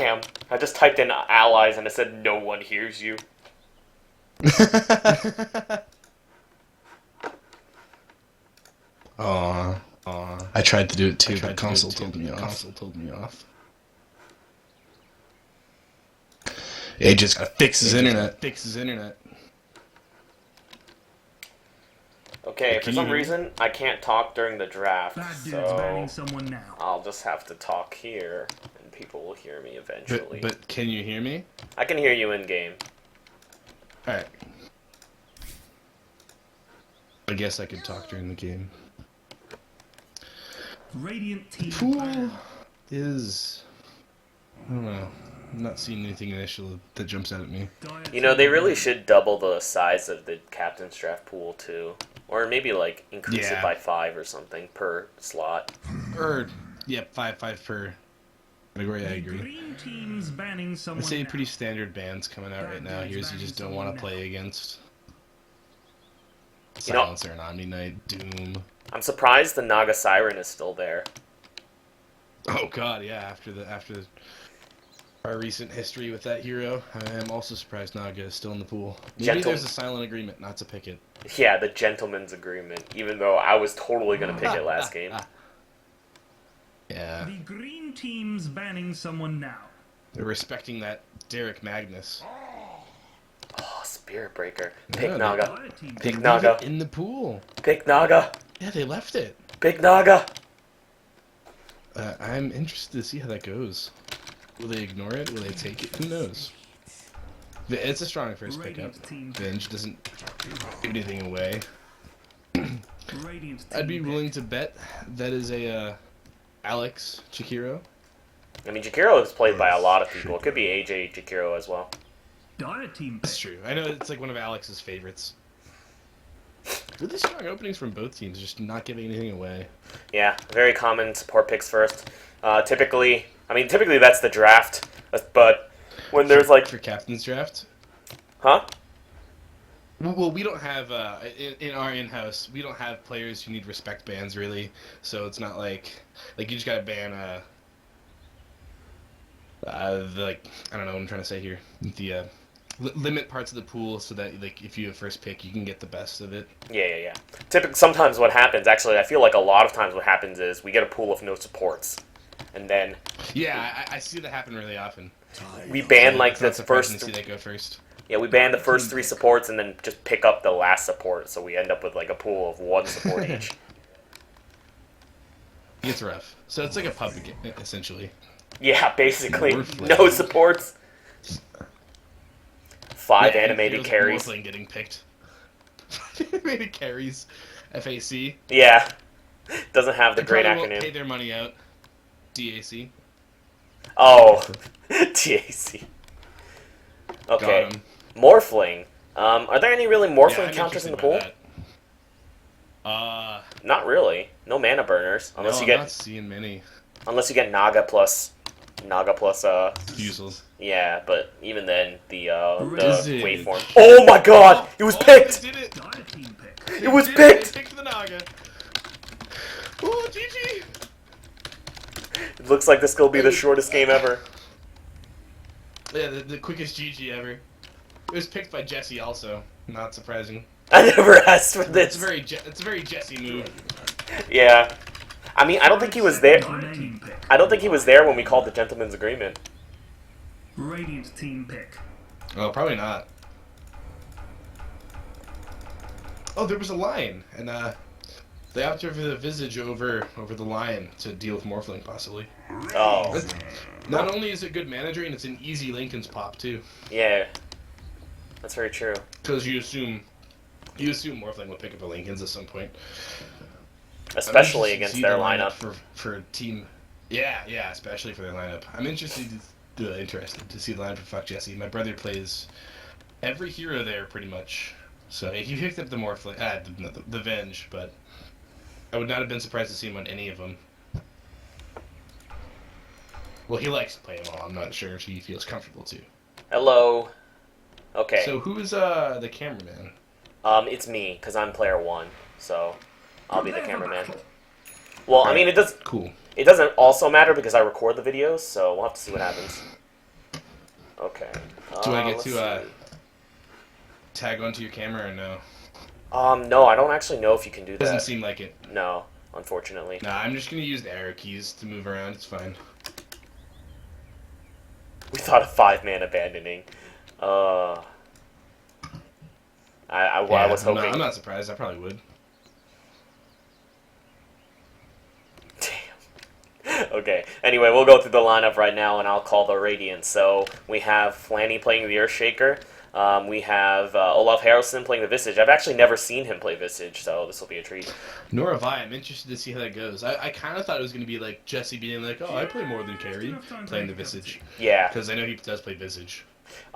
Damn, I just typed in allies and it said no one hears you. Aw. I tried to do it too, but console told me off. He just gotta fix his internet. Okay, for some reason, I can't talk during the draft, so someone now. I'll just have to talk here, and people will hear me eventually. But can you hear me? I can hear you in-game. Alright. I guess I could talk during the game. Radiant team Pool is... I don't know. I'm not seeing anything initial that jumps out at me. You know, they really should double the size of the captain's draft pool, too. Or maybe, like, increase it by 5 or something per slot. Or, yeah, 5 per category, I agree. Green team's banning someone I'm seeing pretty standard bans coming out right now. Here's you just don't want to play against. Silencer and Omni Knight, Doom. I'm surprised the Naga Siren is still there. Oh god, yeah, after our recent history with that hero, I am also surprised Naga is still in the pool. Maybe there's a silent agreement not to pick it. Yeah, the gentleman's agreement, even though I was totally going to pick it last game. Yeah. The green team's banning someone now. They're respecting that Derek Magnus. Oh, Spirit Breaker. Yeah, Pick Naga. Pick Leave Naga. it in the pool. Pick Naga. Yeah, they left it. Pick Naga. I'm interested to see how that goes. Will they ignore it? Will they take it? Who knows? It's a strong first pickup. Venge doesn't give anything away. I'd be willing to bet that is a Alex Chikiro. I mean, Chikiro is played by a lot of people. It could be AJ Chikiro as well. That's true. I know it's like one of Alex's favorites. Really strong openings from both teams, just not giving anything away. Yeah, very common support picks first. Typically that's the draft, but when there's like... For captain's draft? Huh? Well, we don't have, in our in-house, we don't have players who need respect bans, really. So it's not like you just gotta ban, I don't know what I'm trying to say here. The, limit parts of the pool so that, like, if you have first pick, you can get the best of it. Yeah. Sometimes what happens, actually, I feel like a lot of times what happens is we get a pool of no supports. And then... Yeah, I see that happen really often. We ban, like, the first... to see that go first. Yeah, we ban the first 3 supports and then just pick up the last support, so we end up with, like, a pool of 1 support each. It gets rough. So it's like a pub game, essentially. Yeah, basically. No supports. 5 animated carries. Morphling getting picked. Animated carries. FAC. Yeah. Doesn't have the great Won't acronym. pay their money out. DAC. Oh. DAC. Okay. Morphling. Are there any really Morphling counters in the pool? Not really. No mana burners. Unless you get... I'm not seeing many. Unless you get Naga plus... Fusels. Yeah, but even then, the waveform... It? Oh my god! It was picked! Did it! It was picked! They picked the Naga. Oh, GG! It looks like this will be the shortest game ever. Yeah, the quickest GG ever. It was picked by Jesse also. Not surprising. I never asked for this. It's a very Jesse move. Yeah. I mean, I don't think he was there. I don't think he was there when we called the gentleman's agreement. Radiant team pick. Oh, probably not. Oh, there was a lion, and they opted for the Visage over the lion to deal with Morphling, possibly. Oh. Not only is it good mana drain, it's an easy Lincoln's pop too. Yeah. That's very true. Because you assume Morphling will pick up a Lincoln's at some point. Especially against their lineup. For a team. Yeah, especially for their lineup. I'm interested to see the lineup for FckJesse. My brother plays every hero there pretty much. So he picked up the Morphling, the Venge, but I would not have been surprised to see him on any of them. Well, he likes to play them all. I'm not sure if he feels comfortable to. Hello. Okay. So who is the cameraman? It's me, because I'm player 1, so I'll be the cameraman. Well, I mean, it does. Cool. It doesn't also matter because I record the videos, so we'll have to see what happens. Okay. Do I get let's to see. tag onto your camera or no? No, I don't actually know if you can do that. Doesn't seem like it. No, unfortunately. Nah, I'm just gonna use the arrow keys to move around. It's fine. We thought of 5-man abandoning. I was hoping. I'm not surprised. I probably would. Damn. Okay. Anyway, we'll go through the lineup right now, and I'll call the Radiant. So we have Flanny playing the Earthshaker. We have OlafHaraldson playing the Visage. I've actually never seen him play Visage, so this will be a treat. Nor have I. I'm interested to see how that goes. I kind of thought it was going to be like Jesse being like, oh, I play more than Carry, playing the Visage. Yeah. Because I know he does play Visage.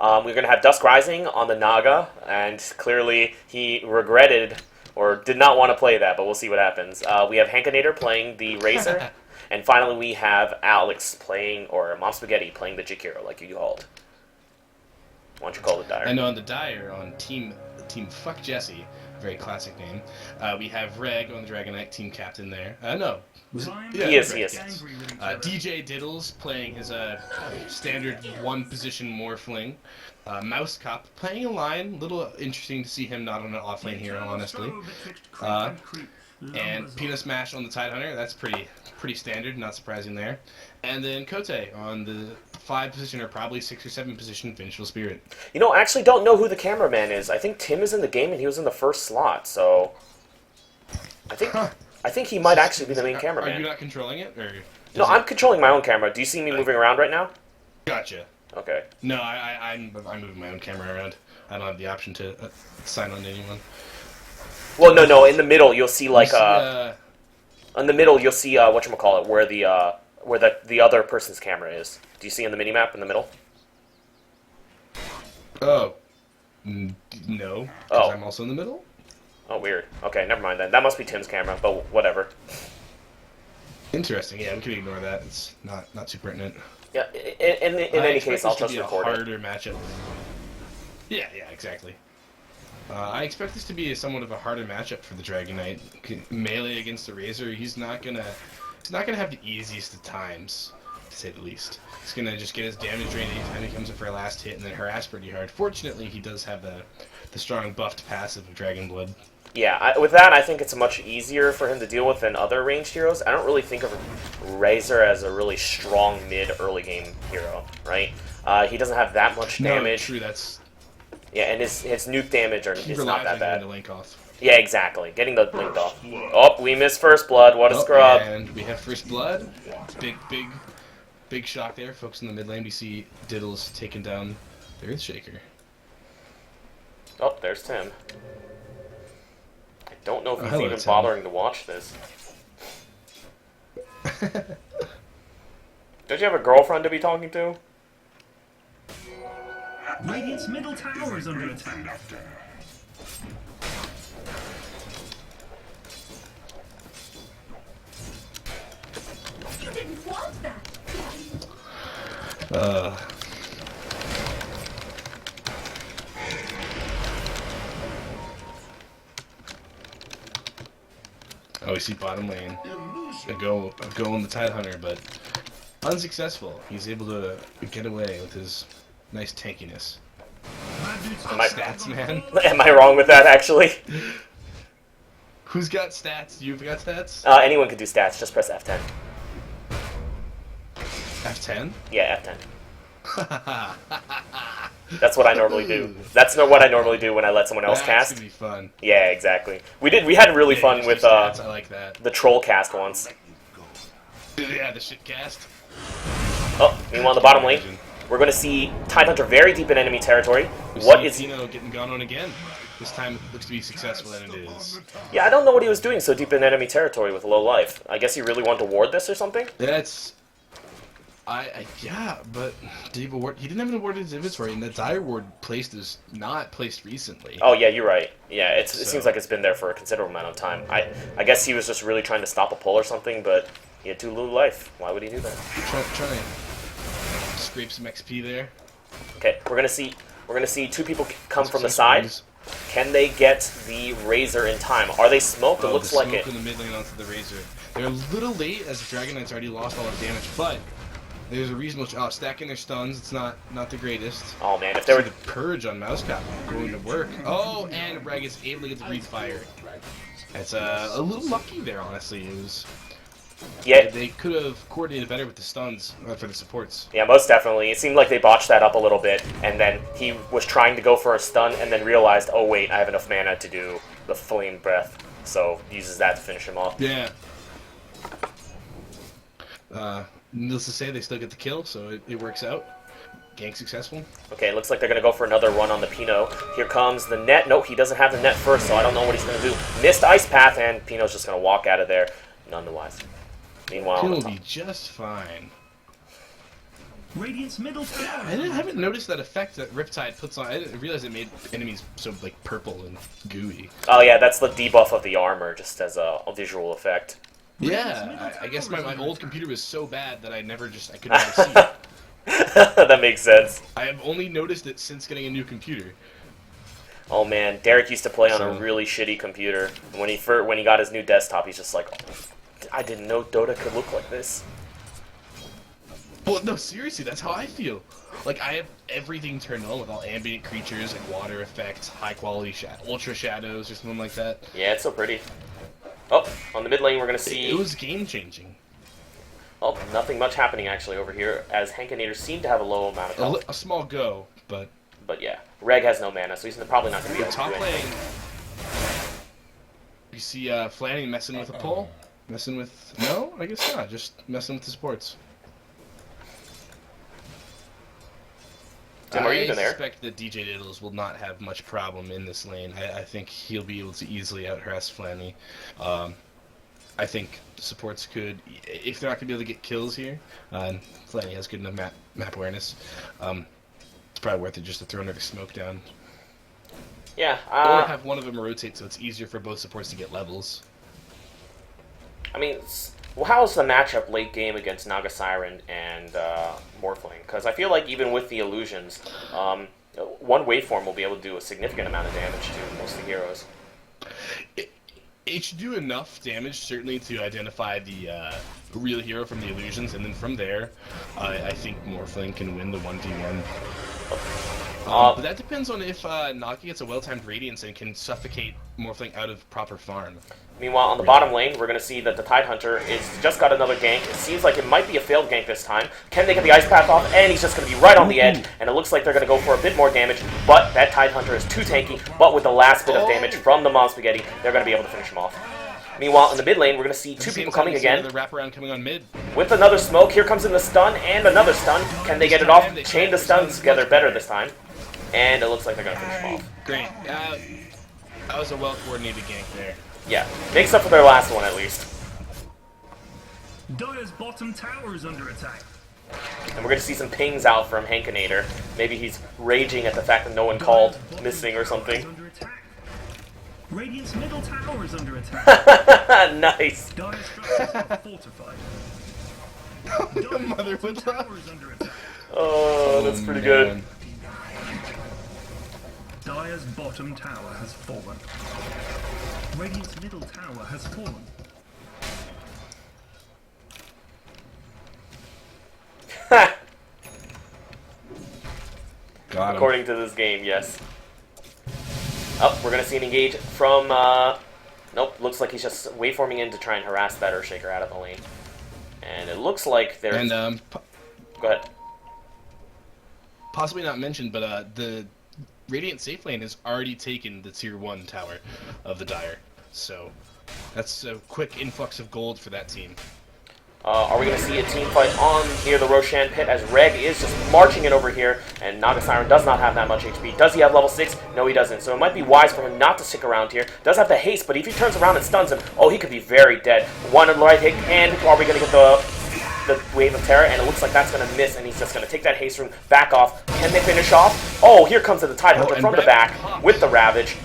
We're going to have DuskRising on the Naga, and clearly he regretted or did not want to play that, but we'll see what happens. We have Hankinator playing the Razor, and finally we have Alex playing, or Mom Spaghetti playing the Jakiro, like you called. Why don't you call it Dire? And on the Dire, on Team FckJesse, a very classic name, we have Reg on the Dragon Knight, team captain there. No. Yeah, he is. DJ.Diddles playing his standard one-position Morphling. Mousecop playing a line. Little interesting to see him not on an off-lane hero, honestly. And PinoSmash on the Tidehunter. That's pretty standard, not surprising there. And then COTE on the 5 position, or probably 6 or 7 position, Vengeful Spirit. You know, I actually don't know who the cameraman is. I think Tim is in the game, and he was in the first slot, so I think he might actually be the main cameraman. Are you not controlling it, or? No, I'm controlling my own camera. Do you see me moving around right now? Gotcha. Okay. No, I'm moving my own camera around. I don't have the option to sign on to anyone. Well, no. In the middle, you'll see like in the middle, you'll see whatchamacallit, where the other person's camera is. Do you see in the minimap in the middle? Oh. No. Oh. I'm also in the middle? Oh, weird. Okay, never mind then. That must be Tim's camera, but whatever. Interesting. Yeah, we can ignore that. It's not too pertinent. Yeah. In any case, I'll just record it. Harder matchup. Yeah, exactly. I expect this to be somewhat of a harder matchup for the Dragon Knight. Melee against the Razor, he's not gonna have the easiest of times, to say the least. He's gonna just get his damage drained anytime he comes in for a last hit and then harass pretty hard. Fortunately, he does have the strong buffed passive of Dragon Blood. Yeah, with that, I think it's much easier for him to deal with than other ranged heroes. I don't really think of Razor as a really strong mid-early game hero, right? He doesn't have that much damage. No, true, that's... Yeah, and his nuke damage is not that bad. The link off. Yeah, exactly. Getting the link off. Oh, we missed first blood. What a scrub. And we have first blood. Big shock there. Folks in the mid lane, we see Diddles taking down the Earthshaker. Oh, there's Tim. I don't know if he's even Tim. bothering to watch this. Don't you have a girlfriend to be talking to? Radiant's middle tower is under attack. You didn't want that. Oh, we see bottom lane. A go on the Tidehunter, but unsuccessful. He's able to get away with his nice tankiness. Stats, man. Am I wrong with that, actually? Who's got stats? You've got stats? Anyone can do stats. Just press F10. F10? Yeah, F10. That's what I normally do. That's what I normally do when I let someone else cast. That's gonna be fun. Yeah, exactly. We had really fun with stats. I like that. the troll cast once. Yeah, the shit cast. Oh, meanwhile, in the bottom lane, we're going to see Tidehunter very deep in enemy territory. What is Pino getting gone on again? This time it looks to be successful, and it is. Yeah, I don't know what he was doing so deep in enemy territory with low life. I guess he really wanted to ward this or something? That's... yeah, but did he award? He didn't have an award in his inventory, and the Dire Ward placed is not placed recently. Oh yeah, you're right. Yeah, it seems like it's been there for a considerable amount of time. I guess he was just really trying to stop a pull or something, but he had too little life. Why would he do that? Try to scrape some XP there. Okay, we're gonna see two people come from the side. Can they get the Razor in time? Are they smoked? It looks like it. In the mid lane onto the Razor. They're a little late as the Dragon Knight's already lost all their damage, but There's a reasonable stacking their stuns. It's not the greatest. Oh man, if there were the purge on Mousecop going to work. Oh, and Reg is able to get the breathe fire. That's a little lucky there, honestly. It was. Yeah, they could have coordinated better with the stuns for the supports. Yeah, most definitely. It seemed like they botched that up a little bit, and then he was trying to go for a stun, and then realized, oh wait, I have enough mana to do the flame breath, so uses that to finish him off. Yeah. Needless to say, they still get the kill, so it works out. Gank successful. Okay, looks like they're going to go for another run on the Pino. Here comes the net. Nope, he doesn't have the net first, so I don't know what he's going to do. Missed Ice Path, and Pino's just going to walk out of there, nonetheless. Meanwhile, He'll be just fine. Radiant's middle tower. I haven't noticed that effect that Riptide puts on. I didn't realize it made enemies so like purple and gooey. Oh yeah, that's the debuff of the armor, just as a visual effect. Yeah, I guess my old computer was so bad that I could never see it. That makes sense. I have only noticed it since getting a new computer. Oh man, Derek used to play on a really shitty computer. When he got his new desktop, he's just like, I didn't know Dota could look like this. Well, no, seriously, that's how I feel. Like, I have everything turned on with all ambient creatures, like water effects, high quality ultra shadows, or something like that. Yeah, it's so pretty. Oh, on the mid lane, we're gonna see. It was game changing. Oh, nothing much happening actually over here, as Hankinator seemed to have a low amount of health. A small go, but. But yeah, Reg has no mana, so he's probably not gonna be able to do Top anything. lane. You see Flanny messing with a pull? Messing with. No, I guess not. Just messing with the supports. Tim, are you even there? I suspect that DJ.Diddles will not have much problem in this lane. I think he'll be able to easily out-harass Flanny. I think supports could, if they're not going to be able to get kills here, and Flanny has good enough map awareness, it's probably worth it just to throw another smoke down. Yeah. Or have one of them rotate so it's easier for both supports to get levels. I mean, well, how's the matchup late game against Naga Siren and Morphling? Because I feel like even with the illusions, one waveform will be able to do a significant amount of damage to most of the heroes. It should do enough damage, certainly, to identify the real hero from the illusions, and then from there, I think Morphling can win the 1v1. But that depends on if Naga gets a well-timed Radiance and can suffocate Morphling out of proper farm. Meanwhile, on the bottom lane, we're going to see that the Tidehunter is just got another gank. It seems like it might be a failed gank this time. Can they get the Ice Path off? And he's just going to be right on the edge. And it looks like they're going to go for a bit more damage. But that Tidehunter is too tanky. But with the last bit of damage from the Mom Spaghetti, they're going to be able to finish him off. Meanwhile, in the mid lane, we're going to see two people coming again. The wraparound coming on mid. With another smoke, here comes in the stun and another stun. Can they get it off? Chain the stuns together better this time. And it looks like they're going to finish him off. Great. That was a well-coordinated gank there. Yeah, makes up for their last one at least. Dire's bottom tower is under attack. And we're going to see some pings out from Hankinator. Maybe he's raging at the fact that no one called missing or something. Radiant's middle tower is under attack. Nice. Dire's structures are fortified. Your mother would Tower is under attack. Oh, that's pretty good. Dire's bottom tower has fallen. Radiant's middle tower has fallen. Got him. According to this game, yes. Oh, we're going to see an engage from... Nope, looks like he's just waveforming in to try and harass that Earthshaker out of the lane. And it looks like there's... And, Go ahead. Possibly not mentioned, but the Radiant safe lane has already taken the tier 1 tower of the Dire. So that's a quick influx of gold for that team. Are we going to see a team fight on near the Roshan pit as Reg is just marching it over here, and Naga Siren does not have that much HP. Does he have level 6? No, he doesn't. So it might be wise for him not to stick around here. Does have the haste, but if he turns around and stuns him, oh, he could be very dead. One right hit, and are we going to get the Wave of Terror? And it looks like that's going to miss, and he's just going to take that haste room back off. Can they finish off? Oh, here comes the Tidehunter from the back with the Ravage.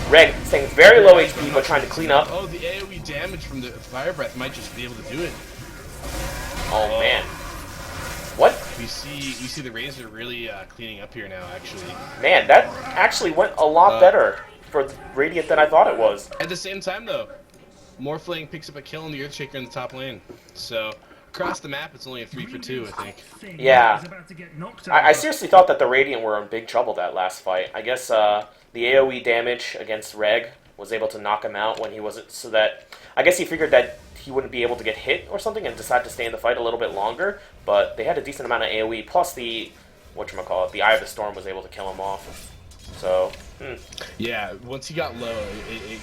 Reg staying very low HP, but trying to clean up. Oh, the AoE damage from the Fire Breath might just be able to do it. Oh man. What? We see the Razor really cleaning up here now, actually. Man, that actually went a lot better for Radiant than I thought it was. At the same time, though, Morphling picks up a kill on the Earthshaker in the top lane. So across the map, it's only a 3 for 2, I think. Yeah. Is about to get knocked I over. seriously thought that the Radiant were in big trouble that last fight. I guess the AoE damage against Reg was able to knock him out when he wasn't, so that I guess he figured that he wouldn't be able to get hit or something and decided to stay in the fight a little bit longer, but they had a decent amount of AoE, plus the, whatchamacallit, the Eye of the Storm was able to kill him off. So, Yeah, once he got low,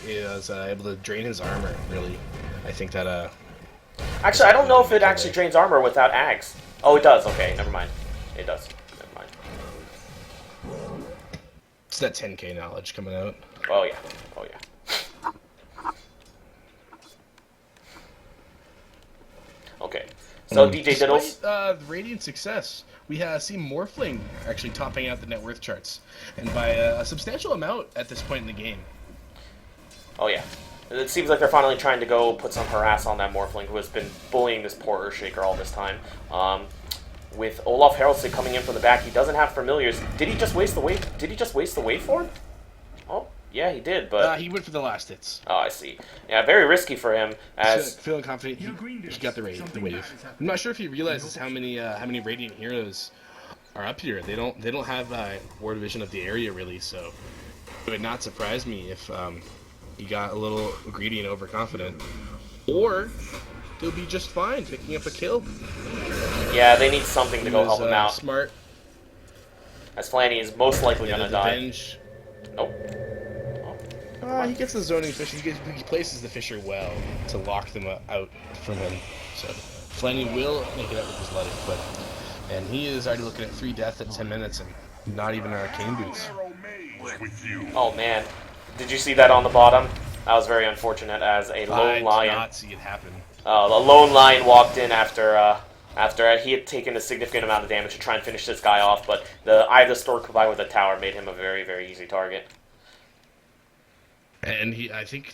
it was able to drain his armor, really. I think that, Actually, I don't know if it actually drains armor without Ags. Oh, it does. Okay, never mind. It does. Never mind. it's that 10k knowledge coming out. Oh, yeah. Oh, yeah. Okay. So, DJ.Diddles. Despite, the Radiant success, we see Morphling actually topping out the net worth charts, and by a substantial amount at this point in the game. Oh, yeah. It seems like they're finally trying to go put some harass on that Morphling who has been bullying this poor Earthshaker all this time. With OlafHaraldson coming in from the back, he doesn't have familiars. Did he just waste the wave? Did he just waste the waveform? Oh, yeah, he did, but... He went for the last hits. Oh, I see. Yeah, very risky for him, as... Feeling confident, he got the wave. I'm not sure if he realizes how many Radiant heroes are up here. They don't have war division of the area, really, so it would not surprise me if he got a little greedy and overconfident. Or they'll be just fine picking up a kill. Yeah, they need something to go help him out. Smart. As Flanny is most likely gonna die. Revenge. Nope. He gets the zoning fisher. He places the fisher well to lock them out from him. So Flanny will make it up with his life, and he is already looking at 3 deaths at 10 minutes and not even arcane boots. Oh man, did you see that on the bottom? That was very unfortunate. As a lone lion. I did not see it happen. A lone lion walked in after he had taken a significant amount of damage to try and finish this guy off, but the Eye of the Storm combined with the tower made him a very, very easy target. And I think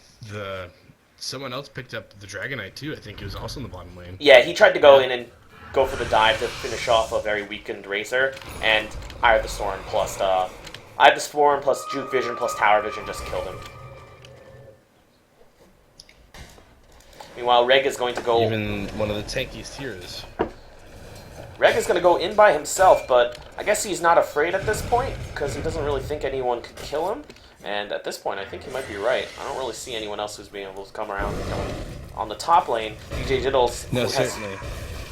someone else picked up the Dragonite too. I think he was also in the bottom lane. Yeah, he tried to go in and go for the dive to finish off a very weakened Racer, and Eye of the Storm plus Juke Vision plus Tower Vision just killed him. Meanwhile, Reg is going to go... Even one of the tankiest heroes. Reg is going to go in by himself, but I guess he's not afraid at this point, because he doesn't really think anyone could kill him. And at this point, I think he might be right. I don't really see anyone else who's being able to come around and kill him. On the top lane, DJ.Diddles,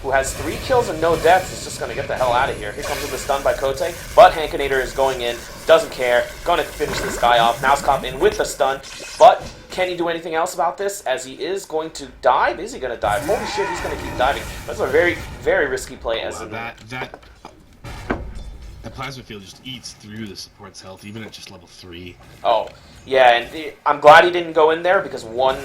who has 3 kills and no deaths, is just going to get the hell out of here. Here comes with the stun by COTE, but Hankinator is going in, doesn't care, going to finish this guy off. Mousecop in with the stun, but can he do anything else about this, as he is going to dive? Is he going to dive? Holy shit, he's going to keep diving. That's a very, very risky play. That plasma field just eats through the support's health, even at just level 3. Oh, yeah, and I'm glad he didn't go in there, because one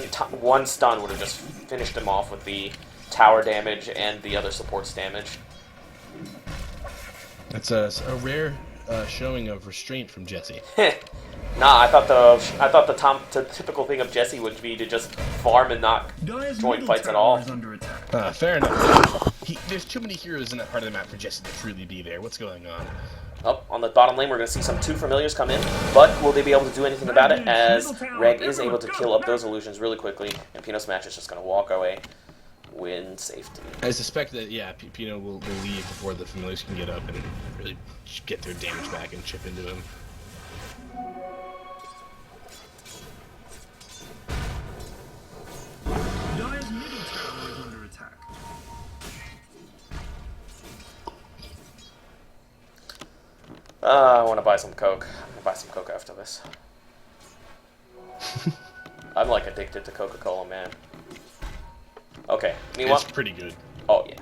stun would have just finished him off with the tower damage and the other support's damage. That's a rare showing of restraint from Jesse. Nah, I thought the typical thing of Jesse would be to just farm and not join fights at all. Fair enough. There's too many heroes in that part of the map for Jesse to truly be there. What's going on? Up on the bottom lane, we're going to see some 2 familiars come in, but will they be able to do anything about it, as Reg is able to kill up those illusions really quickly, and PinoSmash is just going to walk away, win safety. I suspect that, yeah, Pino will leave before the familiars can get up and really get their damage back and chip into him. Dire's middle tower is under attack. I want to buy some Coke. I'm going to buy some Coke after this. I'm like addicted to Coca-Cola, man. Okay, meanwhile... It's pretty good. Oh, yeah.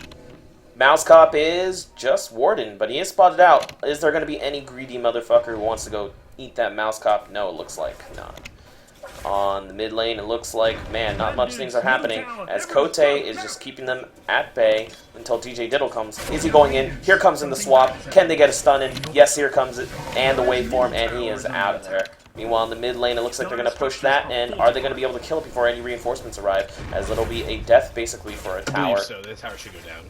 Mousecop is just Warden, but he is spotted out. Is there going to be any greedy motherfucker who wants to go eat that Mousecop? No, it looks like not. On the mid lane, it looks like, man, not much things are happening, as COTE is just keeping them at bay until DJ.Diddle comes. Is he going in? Here comes in the swap. Can they get a stun in? Yes, here comes it, and the waveform, and he is out of there. Meanwhile, in the mid lane, it looks like they're going to push that, and are they going to be able to kill it before any reinforcements arrive, as it'll be a death, basically, for a tower. I believe so. The tower should go down.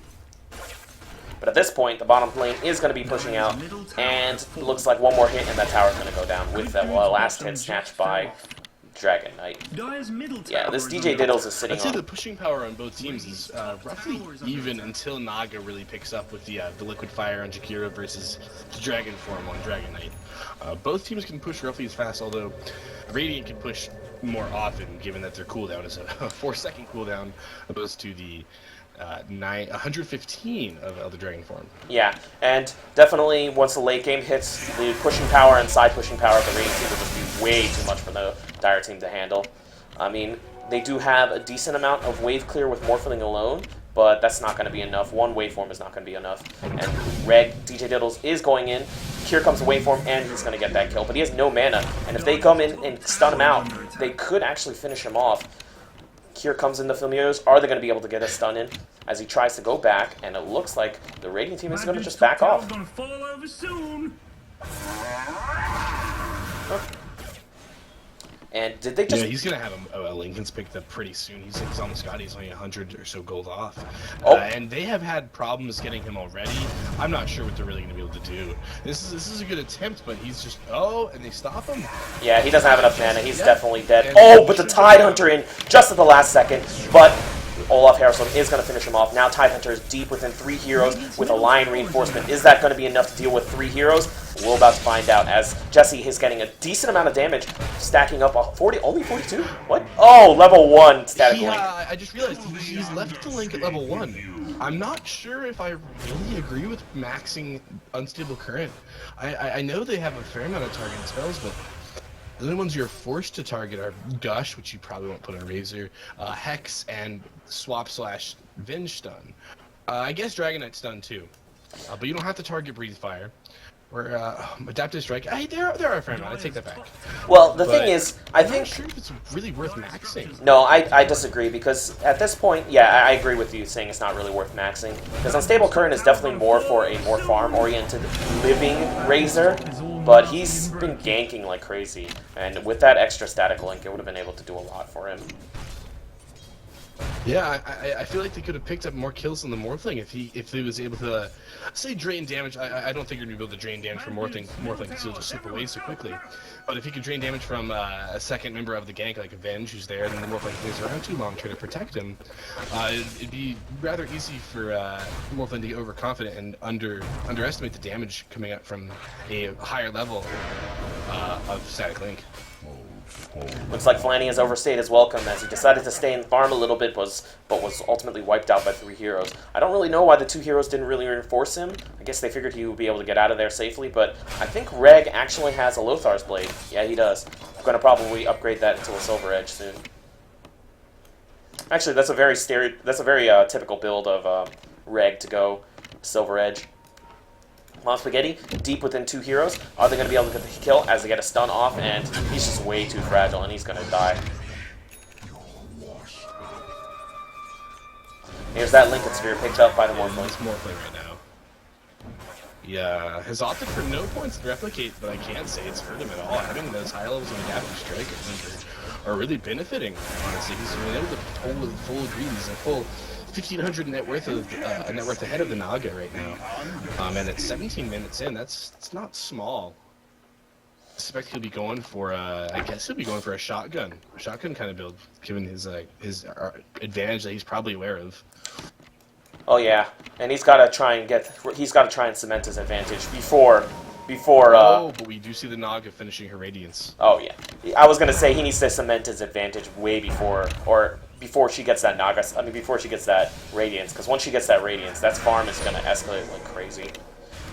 But at this point, the bottom lane is going to be pushing out, and it looks like one more hit, and that tower is going to go down with that last hit snatched by Dragon Knight. Dire's middle tower Yeah, this is DJ.Diddles is sitting I'd say on. the pushing power on both teams is roughly even until Naga really picks up with the liquid fire on Jakiro versus the dragon form on Dragon Knight. Both teams can push roughly as fast, although Radiant can push more often, given that their cooldown is a 4-second cooldown opposed to the 115 of the dragon form. Yeah, and definitely once the late game hits, the pushing power and side pushing power of the Radiant team will just be way too much for the Dire team to handle. I mean, they do have a decent amount of wave clear with Morphling alone, but that's not going to be enough. One waveform is not going to be enough. And DJ.Diddles is going in. Here comes the waveform, and he's going to get that kill. But he has no mana, and if they come in and stun him out, they could actually finish him off. Here comes in the Familiars. Are they going to be able to get a stun in as he tries to go back? And it looks like the Radiant team is going to just back off. Gonna fall over soon. And did they just... Yeah, he's gonna have a Lincoln's picked up pretty soon. He's almost got. He's only 100 or so gold off, and they have had problems getting him already. I'm not sure what they're really gonna be able to do. This is a good attempt, but he's just and they stop him. Yeah, he doesn't have enough mana. He's definitely dead. Oh, but the Tidehunter in just at the last second. But OlafHaraldson is going to finish him off. Now Tidehunter is deep within 3 heroes with a Lion Reinforcement. Is that going to be enough to deal with 3 heroes? We're about to find out, as Jesse is getting a decent amount of damage, stacking up a 40, only 42? What? Oh, level 1 static link. I just realized he's left the link at level 1. I'm not sure if I really agree with maxing Unstable Current. I know they have a fair amount of targeting spells, but the only ones you're forced to target are Gush, which you probably won't put on Razor, Hex, and Swap/Venge Stun. I guess Dragon Knight Stun too, but you don't have to target Breathe Fire. Or Adaptive Strike. There are a fair amount. I take that back. Well, the thing is, I'm not sure if it's really worth maxing. No, I disagree, because at this point, yeah, I agree with you saying it's not really worth maxing. Because Unstable Current is definitely more for a more farm-oriented living Razor, but he's been ganking like crazy. And with that extra static link, it would have been able to do a lot for him. Yeah, I feel like they could have picked up more kills on the Morphling if he was able to say drain damage. I don't think you're gonna be able to drain damage from Morphling because he'll just slip away so quickly. But if he could drain damage from a second member of the gank like Avenge who's there, then the Morphling stays around too long trying to protect him, it'd be rather easy for Morphling to get overconfident and underestimate the damage coming up from a higher level of static link. Looks like Flanny has overstayed his welcome as he decided to stay and farm a little bit, but was ultimately wiped out by 3 heroes. I don't really know why the 2 heroes didn't really reinforce him. I guess they figured he would be able to get out of there safely, but I think Reg actually has a Lothar's Blade. Yeah, he does. I'm going to probably upgrade that into a Silver Edge soon. Actually, that's a very typical build of Reg to go Silver Edge. Mom Spaghetti, deep within 2 heroes. Are they going to be able to get the kill as they get a stun off? And he's just way too fragile, and he's going to die. Here's that Lincoln Sphere picked up by the Morphling. It's Morphling right now. Yeah, has opted for no points to replicate, but I can't say it's hurt him at all. Having those high levels of Adaptive Strike, I think, are really benefiting, honestly. He's been able to hold full greed. He's a full 1,500 net worth ahead of the Naga right now, and at 17 minutes in, it's not small. I suspect he'll be going for I guess he'll be going for a shotgun kind of build, given his advantage that he's probably aware of. Oh yeah, and he's got to try and cement his advantage before. But we do see the Naga finishing her Radiance. Oh yeah, I was gonna say he needs to cement his advantage way before she gets that Naga. I mean, before she gets that Radiance, because once she gets that Radiance, that farm is gonna escalate like crazy.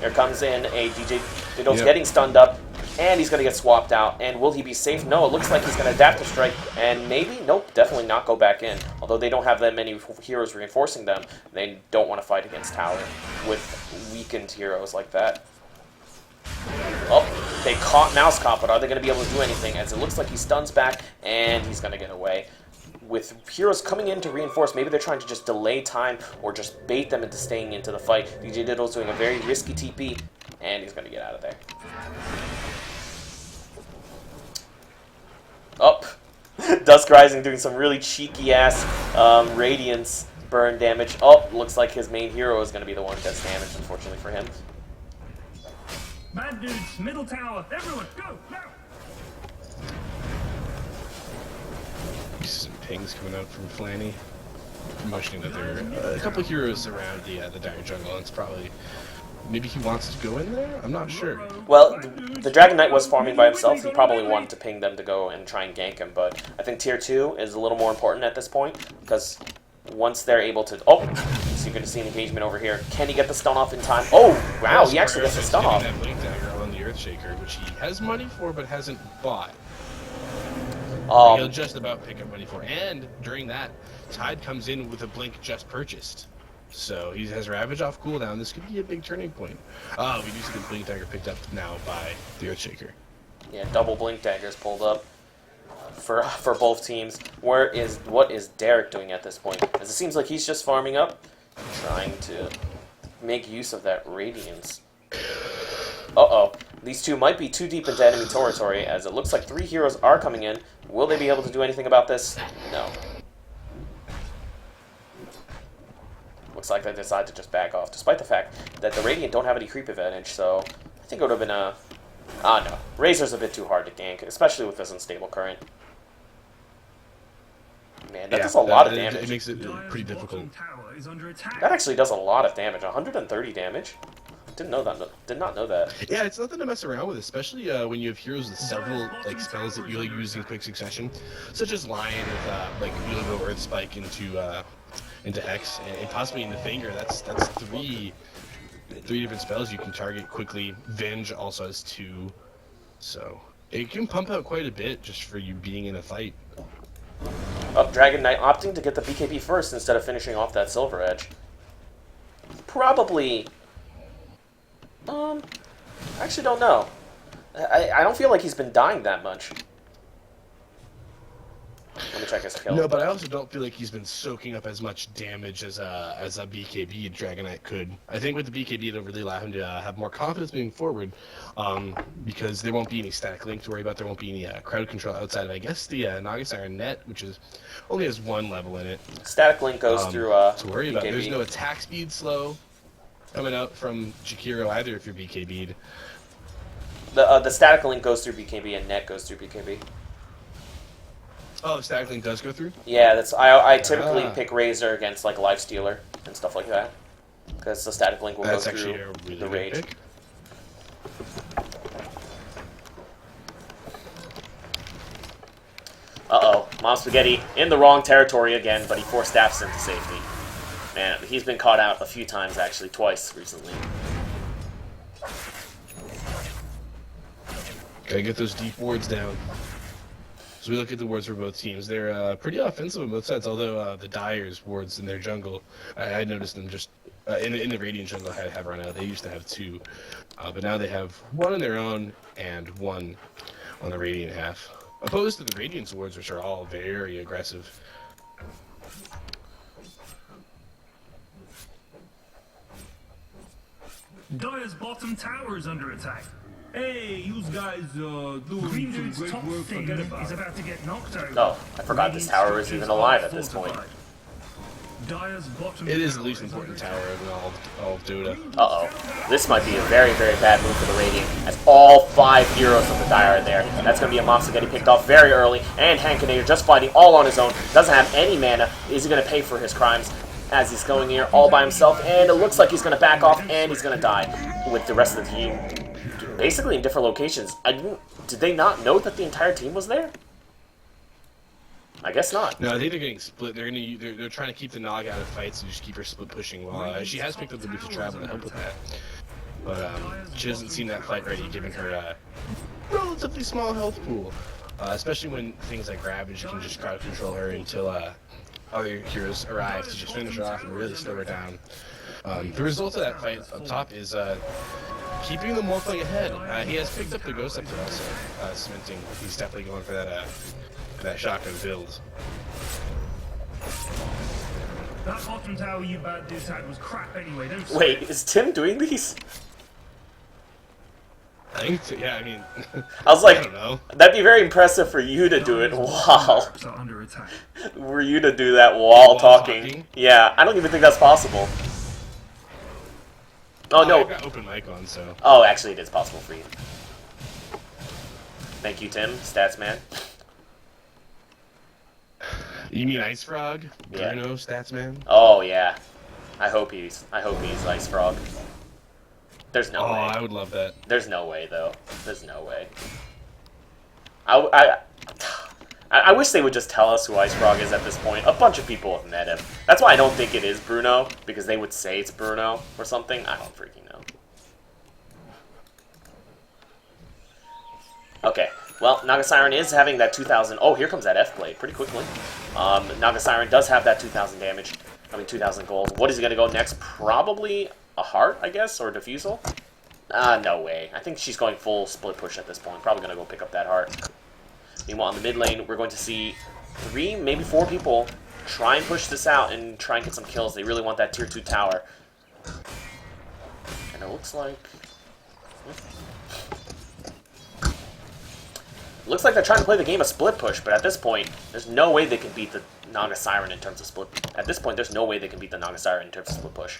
Here comes in a DJ.Diddles getting stunned up, and he's gonna get swapped out. And will he be safe? No, it looks like he's gonna Adaptive Strike, and maybe, nope, definitely not go back in. Although they don't have that many heroes reinforcing them, they don't want to fight against Tower with weakened heroes like that. Oh, they caught Mousecop, but are they going to be able to do anything? As it looks like he stuns back, and he's going to get away. With heroes coming in to reinforce, maybe they're trying to just delay time or just bait them into staying into the fight. DJ.Diddles doing a very risky TP, and he's going to get out of there. Oh, DuskRising doing some really cheeky-ass Radiance burn damage. Oh, looks like his main hero is going to be the one that gets damaged, unfortunately for him. Bad dudes, middle tower, everyone, go, now! some pings coming out from Flanny, motioning that there are a couple heroes around the dire jungle. And it's probably maybe he wants to go in there. I'm not sure. Well, the Dragon Knight was farming by himself. He probably wanted to ping them to go and try and gank him, but I think tier 2 is a little more important at this point, because once they're able to... Oh! So you're going to see an engagement over here. Can he get the stun off in time? Oh, wow, he actually gets the stun off. That Blink Dagger on the Earthshaker, which he has money for but hasn't bought. He'll just about pick up money for. And during that, Tide comes in with a Blink just purchased. So he has Ravage off cooldown. This could be a big turning point. We do see the Blink Dagger picked up now by the Earthshaker. Yeah, double Blink Daggers pulled up for both teams. What is Derek doing at this point? As it seems like he's just farming up, trying to make use of that Radiance. Uh-oh. These two might be too deep into enemy territory, as it looks like 3 heroes are coming in. Will they be able to do anything about this? No. Looks like they decide to just back off, despite the fact that the Radiant don't have any creep advantage, so I think it would have been a... no. Razor's a bit too hard to gank, especially with this unstable current. Man, that does a lot of damage. It makes it pretty difficult. That actually does a lot of damage. 130 damage. Did not know that. Yeah, it's nothing to mess around with, especially when you have heroes with several spells that you use in quick succession, such as Lion with you go Earth Spike into Hex and possibly into Finger. That's 3 different spells you can target quickly. Venge also has 2, so it can pump out quite a bit just for you being in a fight. Dragon Knight opting to get the BKB first instead of finishing off that Silver Edge. Probably... I actually don't know. I don't feel like he's been dying that much. Let me check his kill. No, but I also don't feel like he's been soaking up as much damage as a BKB Dragon Knight could. I think with the BKB, it'll really allow him to have more confidence moving forward, because there won't be any static link to worry about. There won't be any crowd control outside of, I guess, the Naga Siren net, which only has 1 level in it. Static link goes through to worry about. BKB. There's no attack speed slow coming out from Jakiro either if you're BKB'd. The static link goes through BKB and net goes through BKB. Oh, the static link does go through? Yeah, that's I typically pick Razor against like Lifestealer and stuff like that, because the static link will go through really the Rage. Pick. Uh-oh, Mom Spaghetti in the wrong territory again, but he forced staffs into safety. Man, he's been caught out a few times, actually, twice recently. Gotta get those deep wards down. So we look at the wards for both teams. They're pretty offensive on both sides, although the Dyer's wards in their jungle, I noticed them just in the Radiant jungle have run out. They used to have 2, but now they have 1 on their own and 1 on the Radiant half. Opposed to the Radiant's wards, which are all very aggressive. Dire's bottom tower is under attack. Hey, you guys doing Green some Dude's great top work. thing Forget about is it. about to get knocked over. Oh, I forgot this tower is even alive at this point. Dire's bottom It is the tower least important tower of all of Dota. Uh-oh. This might be a very, very bad move for the Radiant, as all 5 heroes of the Dire are there. That's going to be a monster getting picked off very early, and Hankinator just fighting all on his own. Doesn't have any mana. Is he going to pay for his crimes as he's going here all by himself? And it looks like he's going to back off, and he's going to die with the rest of the team basically in different locations. Did they not know that the entire team was there? I guess not. No, I think they're getting split. They're trying to keep the Naga out of fights and just keep her split pushing. Well, she has picked up the Boots of Travel to help with that, but she doesn't seem that fight ready, given her relatively small health pool. Especially when things like Ravage can just crowd control her until other heroes arrive to just finish her off and really slow her down. The result of that fight up top is keeping the Morphling ahead. He has picked up the Ghost up there also, cementing. He's definitely going for that shotgun build. That bottom tower you bad dudes had was crap anyway, don't you? Wait, is Tim doing these? I think so, yeah, I mean... I was like, I don't know. that'd be very impressive for you to do it while... Are under attack. Were you to do that while talking? talking? Yeah, I don't even think that's possible. Oh, no. I've got open mic on, so... Oh, actually, it is possible for you. Thank you, Tim, stats man. You mean Ice Frog? Yeah. Bruno stats man? Oh yeah. I hope he's Ice Frog. There's no way. I would love that. There's no way though. There's no way. I wish they would just tell us who Ice Frog is at this point. A bunch of people have met him. That's why I don't think it is Bruno, because they would say it's Bruno or something. I don't freaking know. Okay, well, Naga Siren is having that 2,000... Oh, here comes that F-Blade pretty quickly. Naga Siren does have that 2,000 damage. I mean, 2,000 gold. What is he going to go next? Probably a heart, I guess, or a Diffusal? No way. I think she's going full split push at this point. Probably going to go pick up that heart. Meanwhile, on the mid lane, we're going to see 3, maybe 4 people try and push this out and try and get some kills. They really want that tier 2 tower. And it looks like... Looks like they're trying to play the game of split push, but at this point, there's no way they can beat the Naga Siren in terms of split... At this point, there's no way they can beat the Naga Siren in terms of split push.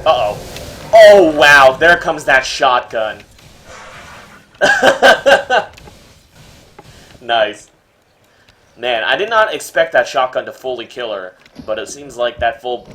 Uh-oh. Oh, wow, there comes that shotgun. Nice. Man, I did not expect that shotgun to fully kill her, but it seems like that full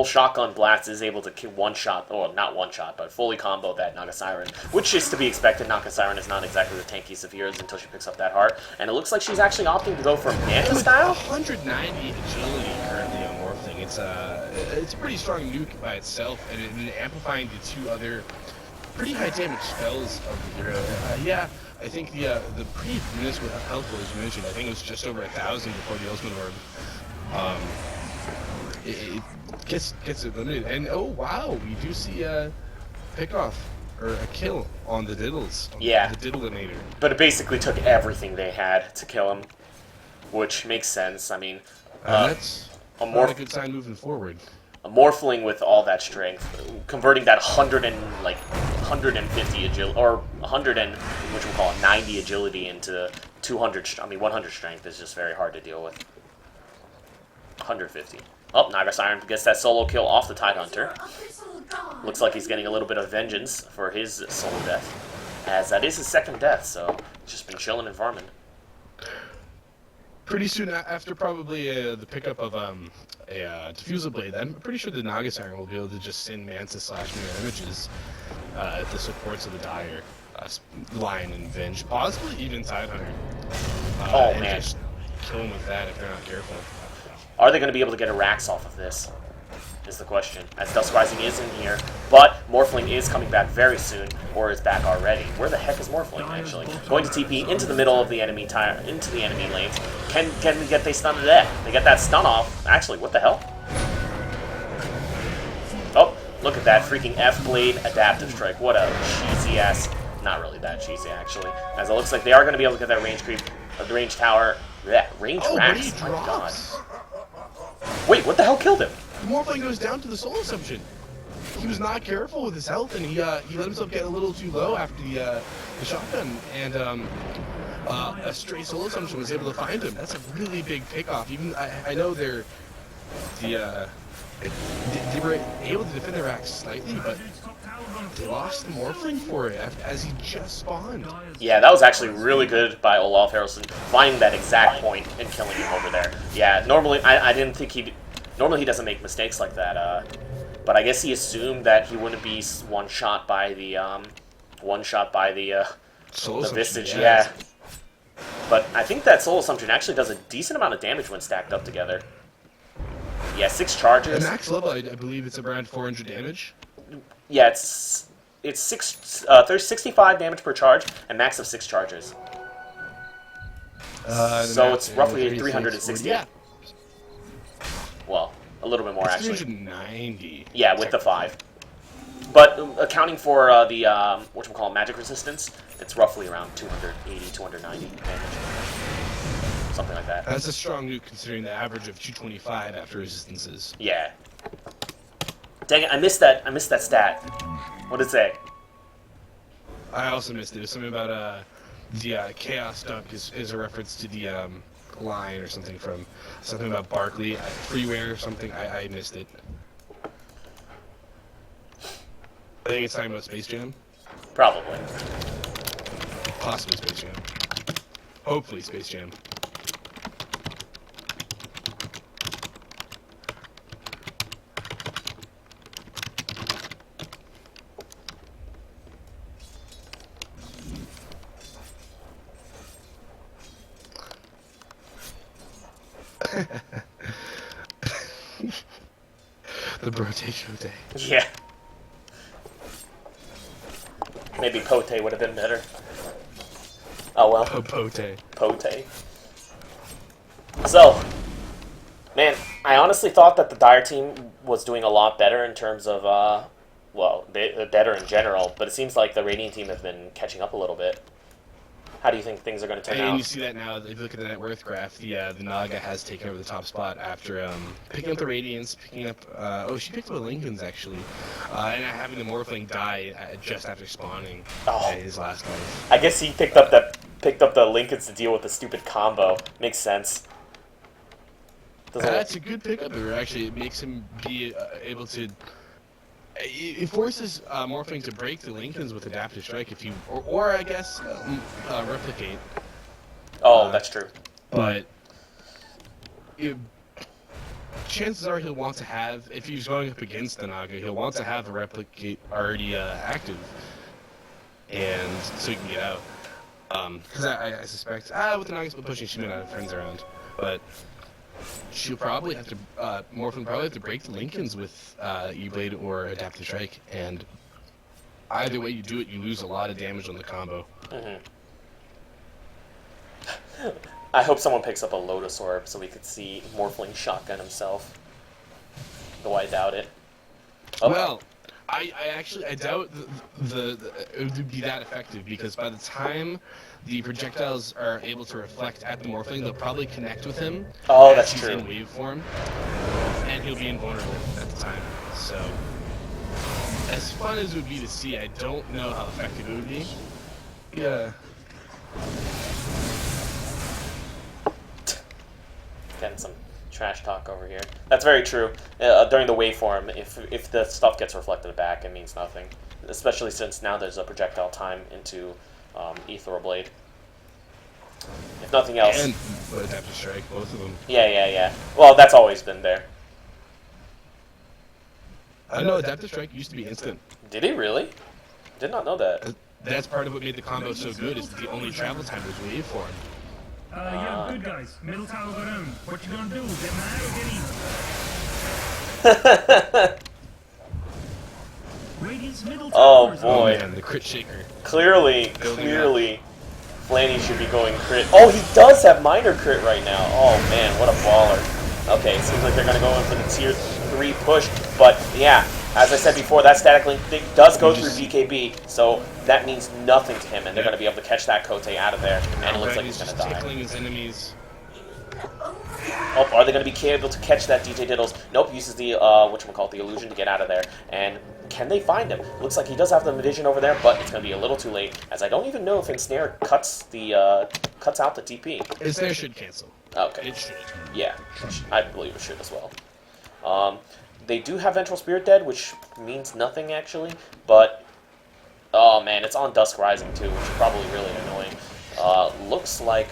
shotgun blast is able to kill one shot, or not one shot, but fully combo that Naga Siren, which is to be expected. Naga Siren is not exactly the tankiest of heroes until she picks up that heart, and it looks like she's actually opting to go for Manta style? 190 agility currently on Morphling. It's a pretty strong nuke by itself, and it amplifying the 2 other pretty high damage spells of the hero. Yeah, I think the pre-minuscule health pool, as you mentioned, I think it was just over 1,000 before the Ultimate Orb. It gets it limited, and oh wow, we do see a pick-off, or a kill on the Diddles. Yeah. The Diddleinator. But it basically took everything they had to kill him, which makes sense. I mean, That's not a good sign moving forward. A Morphling with all that strength, converting that 150 agility, or 100 and which we'll call it 90 agility into 200. I mean 100 strength is just very hard to deal with. 150. Oh, Naga Siren gets that solo kill off the Tidehunter. Looks like he's getting a little bit of vengeance for his solo death, as that is his 2nd death. So he's just been chilling and farming. Pretty soon after probably the pickup of a Diffusal Blade, I'm pretty sure the Naga Siren will be able to just send Manta / mirror images at the supports of the Dire line and Venge, possibly even Tidehunter. Oh and man, just kill him with that if they're not careful. Are they going to be able to get a Rax off of this? Is the question. As DuskRising is in here, but Morphling is coming back very soon, or is back already. Where the heck is Morphling, actually? Going to TP into the middle of the enemy into the enemy lanes. Can we get they stun to death? They get that stun off. Actually, what the hell? Oh, look at that freaking F-Blade adaptive strike. What a cheesy ass. Not really that cheesy, actually. As it looks like they are going to be able to get that range creep, the range tower. Yeah, range Rax. But he drops. Wait, what the hell killed him? Morphling goes down to the Soul Assumption. He was not careful with his health, and he let himself get a little too low after the shotgun, and a stray Soul Assumption was able to find him. That's a really big pickoff. Even I know they were able to defend their Rax slightly, but they lost the Morphling for it as he just spawned. Yeah, that was actually really good by OlafHaraldson, finding that exact point and killing him over there. Yeah, normally I didn't think he'd... Normally he doesn't make mistakes like that, but I guess he assumed that he wouldn't be one shot by the Visage, yeah. But I think that Soul Assumption actually does a decent amount of damage when stacked up together. Yeah, 6 charges. At max level, I believe it's around 400 damage. Yeah, it's 65 damage per charge and max of 6 charges. So it's roughly 360. Yeah. Well, a little bit more actually. 390. Yeah, with the 5. But accounting for the whatchamacallit, magic resistance, it's roughly around 280, 290 damage. Something like that. That's a strong nuke considering the average of 225 after resistances. Yeah. Dang it, I missed that stat. What did it say? I also missed it. It was something about the Chaos Dunk is a reference to the line or something from something about Barkley, freeware or something. I missed it. I think it's talking about Space Jam. Probably. Possibly Space Jam. Hopefully Space Jam. The BROTE COTE. Yeah. Maybe COTE would have been better. Oh well. BROTE. COTE. So, man, I honestly thought that the Dire team was doing a lot better in terms of, well, better in general, but it seems like the Radiant team have been catching up a little bit. How do you think things are going to turn out? And you see that now, if you look at the net worth graph, the Naga has taken over the top spot after picking up the Radiance, picking up, she picked up the Lincolns actually, and having the Morphling die just after spawning his last life. I guess he picked up the Lincolns to deal with the stupid combo. Makes sense. That's a good pickup. Actually, it makes him be able to. It forces Morphling to break the Lincolns with Adaptive Strike if you, or I guess replicate. Oh, that's true. But chances are he'll want to have, if he's going up against the Naga, he'll want to have a replicate already active, and so he can get out. Because I suspect, with the Naga split pushing, she may not have friends around, but she'll probably have to, Morphling probably have to break the Lincolns with E-Blade or Adaptive Strike, and either way you do it, you lose a lot of damage on the combo. Mm-hmm. I hope someone picks up a Lotus Orb so we could see Morphling shotgun himself. Though I doubt it. Oh. Well, I doubt it would be that effective, because by the time the projectiles are able to reflect at the Morphling, they'll probably connect with him. Oh, that's true. In wave form, and he'll be invulnerable at the time. So, as fun as it would be to see, I don't know how effective it would be. Yeah. Getting some trash talk over here. That's very true. During the waveform, if the stuff gets reflected back, it means nothing. Especially since now there's a projectile time into Ethereal Blade. If nothing else. And Adaptive Strike, both of them. Yeah. Well, that's always been there. I know Adaptive Strike used to be instant. Did he really? Did not know that. That's part of what made the combo so good, is the only travel time was waveform. Yeah, good guys. Middle tower go down. What you gonna do? Get mad or get even? Radiant's middle tower is boy. Man, the crit shaker. Clearly, Flanny should be going crit. Oh, he does have minor crit right now. Oh man, what a baller. Okay, it seems like they're gonna go in for the tier 3 push, but yeah, as I said before, that static link does go through BKB, so that means nothing to him, and they're going to be able to catch that COTE out of there, and it looks like he's going to die. Tickling his enemies. Oh, are they going to be able to catch that DJ.Diddles? Nope, uses the, whatchamacallit, the illusion to get out of there, and can they find him? Looks like he does have the vision over there, but it's going to be a little too late, as I don't even know if Ensnare cuts out the TP. Ensnare should cancel. Okay. It should. Yeah, I believe it should as well. They do have Ventral Spirit dead, which means nothing actually, but oh man, it's on DuskRising too, which is probably really annoying. Looks like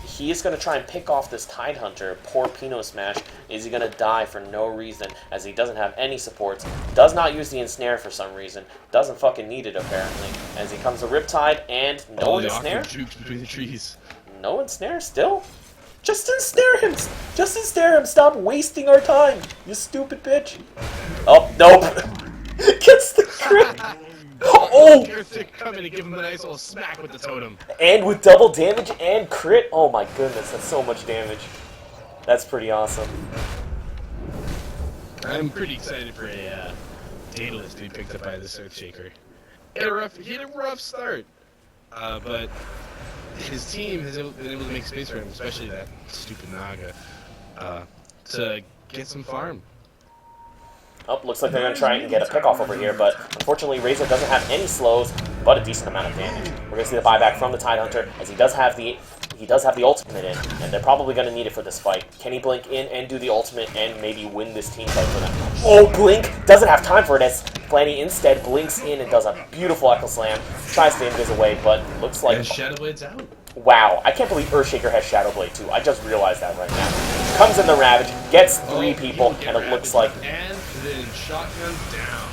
he is going to try and pick off this Tidehunter. Poor PinoSmash. Is he going to die for no reason, as he doesn't have any supports, does not use the Ensnare for some reason, doesn't fucking need it apparently, as he comes to Riptide, and no Ensnare? Jukes between the trees. No Ensnare still? Just ensnare him! Just ensnare him! Stop wasting our time! You stupid bitch! Oh, nope! Gets the crit! Oh! Come in and give him a nice little smack with the totem. And with double damage and crit? Oh my goodness, that's so much damage. That's pretty awesome. I'm pretty excited for a Daedalus to be picked up by this Earthshaker. He had a rough start, but his team has been able to make space for him, especially that stupid Naga, to get some farm. Oh, looks like they're going to try and get a pickoff over here, but unfortunately Razor doesn't have any slows. but a decent amount of damage. We're gonna see the buyback from the Tidehunter, as he does have the ultimate in, and they're probably gonna need it for this fight. Can he blink in and do the ultimate and maybe win this team fight for them? Oh, blink! Doesn't have time for it as Flanny instead blinks in and does a beautiful Echo Slam. Tries to invis away, but looks like... And Shadow Blade's out. Wow, I can't believe Earthshaker has Shadow Blade too. I just realized that right now. Comes in the Ravage, gets 3 people, and it looks like... And then shotgun down.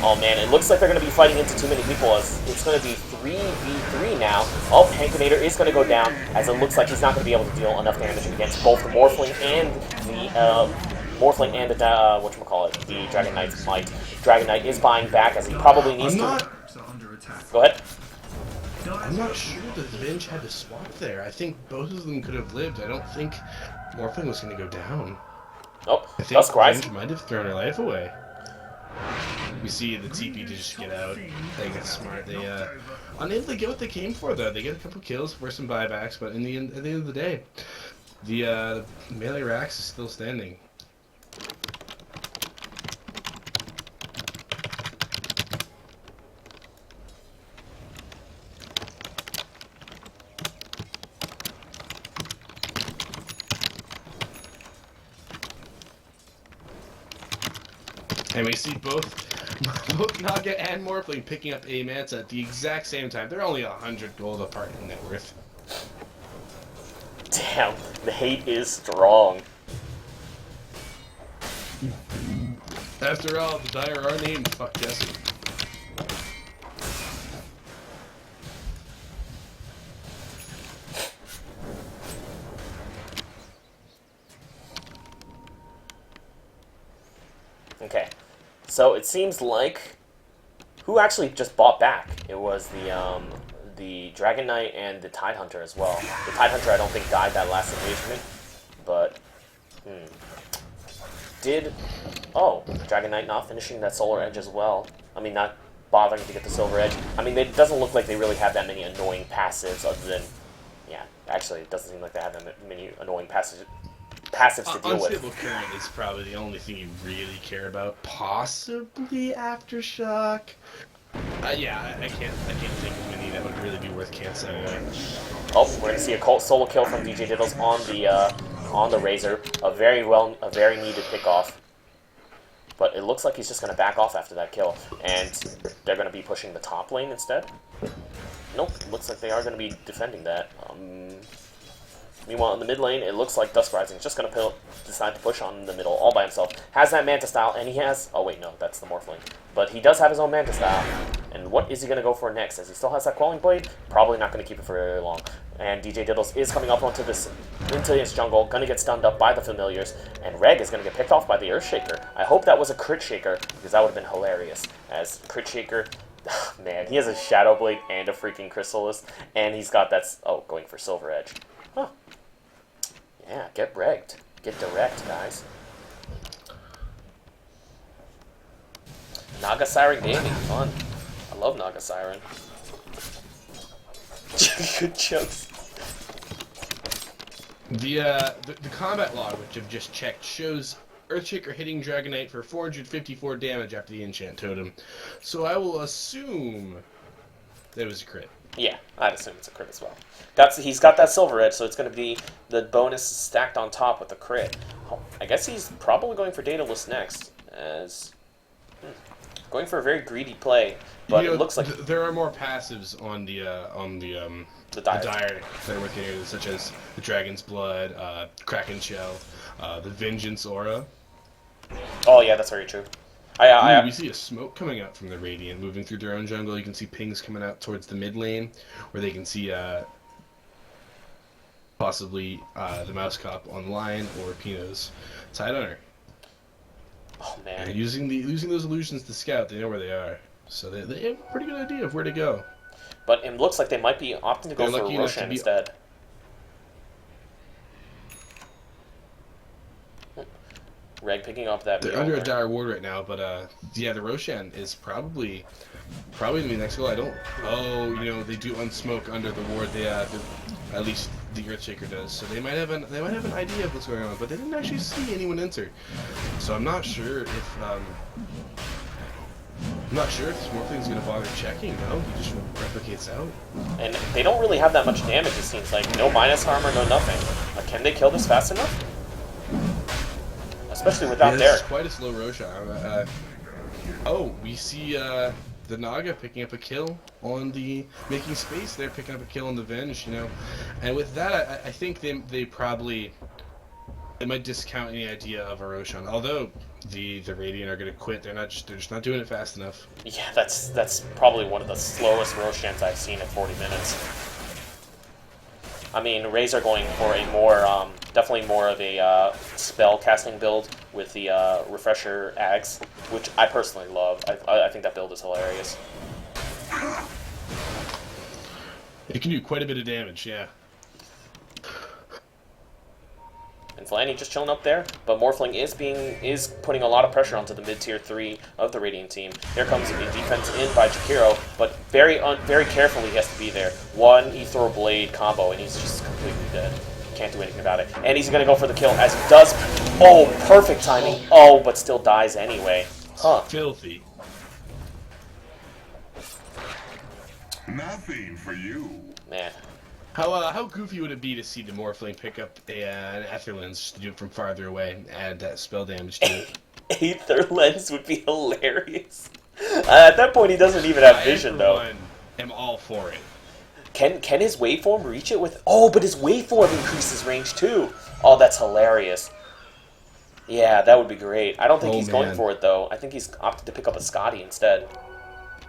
Oh man, it looks like they're going to be fighting into too many people as it's going to be 3v3 now. Oh, Hankinator is going to go down as it looks like he's not going to be able to deal enough damage against both the Morphling and the the Dragon Knight's might. Dragon Knight is buying back as he probably needs to... Go ahead. I'm not sure the Venge had to swap there. I think both of them could have lived. I don't think Morphling was going to go down. Oh, I think DuskRising Venge might have thrown her life away. We see the TP just get out. They get smart. They unable to get what they came for though. They get a couple kills for some buybacks, but at the end of the day, the melee Rax is still standing. And we see both Naga and Morphling picking up a Manta at the exact same time. They're only 100 gold apart in net worth. Damn, the hate is strong. After all, the Dire are named FckJesse. Okay, so it seems like who actually just bought back? It was the Dragon Knight and the Tidehunter as well. The Tidehunter I don't think died that last engagement, but did Dragon Knight not finishing that Solar Edge as well? I mean, not bothering to get the Silver Edge. I mean, it doesn't look like they really have that many annoying passives other than, yeah, actually it doesn't seem like they have that many annoying passives to deal with. Unstable Current is probably the only thing you really care about. Possibly Aftershock. Yeah, I can't think of many that would really be worth canceling. Oh, we're gonna see a solo kill from DJ.Diddles on the Razor. A very needed pickoff. But it looks like he's just gonna back off after that kill, and they're gonna be pushing the top lane instead. Nope, looks like they are gonna be defending that. Meanwhile, in the mid lane, it looks like DuskRising is just going to decide to push on the middle all by himself. Has that Manta style, and he has... Oh, wait, no, that's the Morphling. But he does have his own Manta style. And what is he going to go for next? As he still has that Quelling Blade, probably not going to keep it for very long. And DJ.Diddles is coming up into his jungle, going to get stunned up by the Familiars. And Reg is going to get picked off by the Earthshaker. I hope that was a Crit Shaker, because that would have been hilarious. As Crit Shaker... Man, he has a Shadow Blade and a freaking Chrysalis. And he's got that... Oh, going for Silver Edge. Huh. Yeah, get wrecked. Get direct, guys. Naga Siren Gaming, fun. I love Naga Siren. Good jokes. The combat log, which I've just checked, shows Earthshaker hitting Dragon Knight for 454 damage after the enchant totem. So I will assume that it was a crit. Yeah, I'd assume it's a crit as well. He's got that Silver Edge, so it's going to be the bonus stacked on top with the crit. Oh, I guess he's probably going for Daedalus next, as going for a very greedy play. But it looks like there are more passives on the dire that are working here, such as the Dragon's Blood, Kraken Shell, the Vengeance Aura. Oh yeah, that's very true. We see a smoke coming out from the Radiant, moving through their own jungle. You can see pings coming out towards the mid lane, where they can see possibly the Mousecop online or Pino's Tidehunter. Oh man! And using those illusions to scout, they know where they are, so they have a pretty good idea of where to go. But it looks like they might be opting to go for Roshan instead. Reg picking up that. They're under a dire ward right now, but yeah, the Roshan is probably gonna be next goal. They do unsmoke under the ward. They at least the Earthshaker does, so they might have an idea of what's going on, but they didn't actually see anyone enter. So I'm not sure if I'm not sure if this Morphling's gonna bother checking, no? He just replicates out. And they don't really have that much damage, it seems like. No minus armor, no nothing. Can they kill this fast enough? Especially without this Derek. is quite a slow Roshan. Oh, we see the Naga picking up a kill on the... making space there, picking up a kill on the Venge, you know. And with that, I think they probably... They might discount any idea of a Roshan. Although the Radiant are gonna quit, they're just not doing it fast enough. Yeah, that's probably one of the slowest Roshans I've seen in 40 minutes. I mean, Rays are going for a more, definitely more of a spell casting build with the Refresher Ags, which I personally love. I think that build is hilarious. It can do quite a bit of damage, yeah. And Flanny just chilling up there, but Morphling is putting a lot of pressure onto the mid-tier 3 of the Radiant team. Here comes a defense in by Jakiro, but very carefully he has to be there. One Ethereal Blade combo, and he's just completely dead. Can't do anything about it. And he's going to go for the kill, as he does. Oh, perfect timing. Oh, but still dies anyway. Huh. Filthy. Nothing for you. Man. How goofy would it be to see the Morphling pick up an Aether Lens just to do it from farther away and add that spell damage to it? Aether Lens would be hilarious. At that point, he doesn't even have vision, though. I, for one, am all for it. Can his waveform reach it with... Oh, but his waveform increases range, too. Oh, that's hilarious. Yeah, that would be great. I don't think he's going for it, though. I think he's opted to pick up a Scotty instead.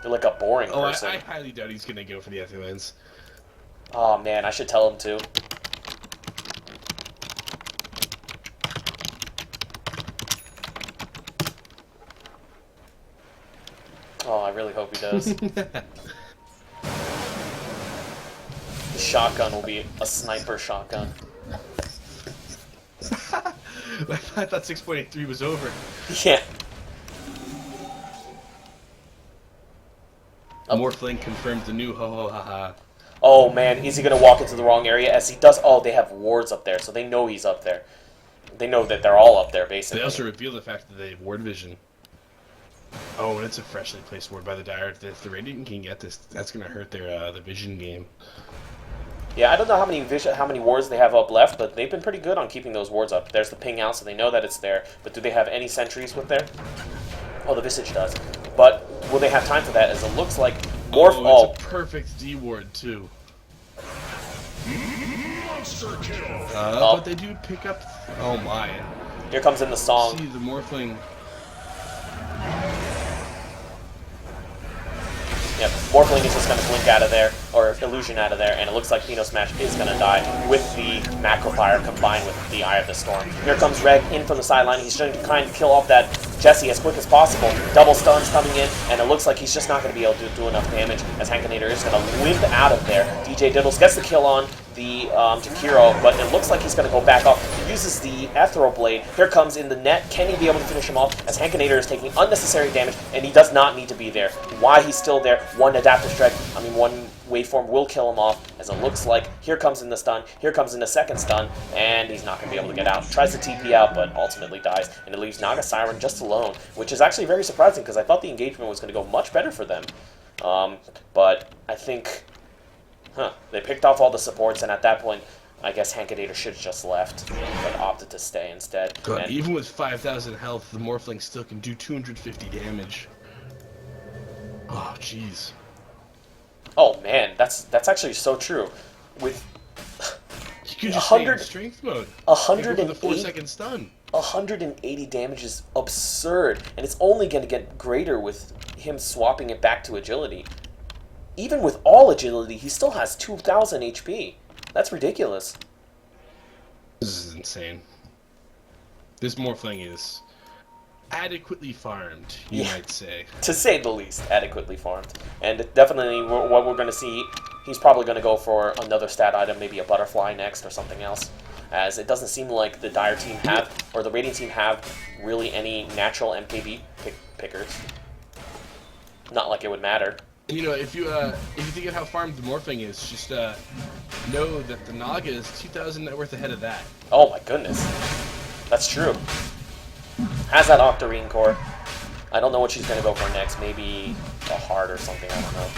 You're like a boring person. I highly doubt he's going to go for the Aether Lens. Oh, man, I should tell him to. Oh, I really hope he does. The shotgun will be a sniper shotgun. I thought 6.83 was over. Yeah. Morphling confirmed the new ho-ho-ha-ha. Oh, man, is he going to walk into the wrong area? As he does... Oh, they have wards up there, so they know he's up there. They know that they're all up there, basically. They also reveal the fact that they have ward vision. Oh, and it's a freshly placed ward by the Dire. If the Radiant can get this, that's going to hurt their the vision game. Yeah, I don't know how many wards they have up left, but they've been pretty good on keeping those wards up. There's the ping out, so they know that it's there. But do they have any sentries with there? Oh, the Visage does. But will they have time for that, as it looks like... Oh, it's a perfect D ward, too. Monster kill. But they do pick up... Oh, my. Here comes in the song. See, the Morphling... Yep, Morphling is just going to blink out of there, or Illusion out of there, and it looks like PinoSmash is going to die with the Macro Fire combined with the Eye of the Storm. Here comes Reg in from the sideline. He's trying to kind of kill off that Jesse as quick as possible. Double stuns coming in, and it looks like he's just not going to be able to do enough damage, as Hankinator is going to limp out of there. DJ.Diddles gets the kill on the Jakiro, but it looks like he's going to go back off. He uses the Ethereal Blade. Here comes in the net. Can he be able to finish him off? As Hankinator is taking unnecessary damage, and he does not need to be there. Why he's still there? One adaptive strike, one waveform will kill him off, as it looks like. Here comes in the stun. Here comes in the second stun, and he's not going to be able to get out. Tries to TP out, but ultimately dies, and it leaves Naga Siren just alone, which is actually very surprising, because I thought the engagement was going to go much better for them. But I think... they picked off all the supports, and at that point, I guess Hankinator should have just left, but opted to stay instead. God, even with 5,000 health, the Morphling still can do 250 damage. Oh, jeez. Oh man, that's actually so true. With you could just stay in strength mode. 180 the 4-second stun. 180 damage is absurd, and it's only going to get greater with him swapping it back to agility. Even with all agility, he still has 2,000 HP. That's ridiculous. This is insane. This Morphling is adequately farmed, you might say. To say the least, adequately farmed. And definitely what we're going to see, he's probably going to go for another stat item, maybe a butterfly next or something else. As it doesn't seem like the Dire team have, or the Radiant team have, really any natural MKB pickers. Not like it would matter. You know, if you think of how farmed the Morphling is, just know that the Naga is 2,000 net worth ahead of that. Oh my goodness. That's true. Has that Octarine core. I don't know what she's going to go for next. Maybe a heart or something. I don't know.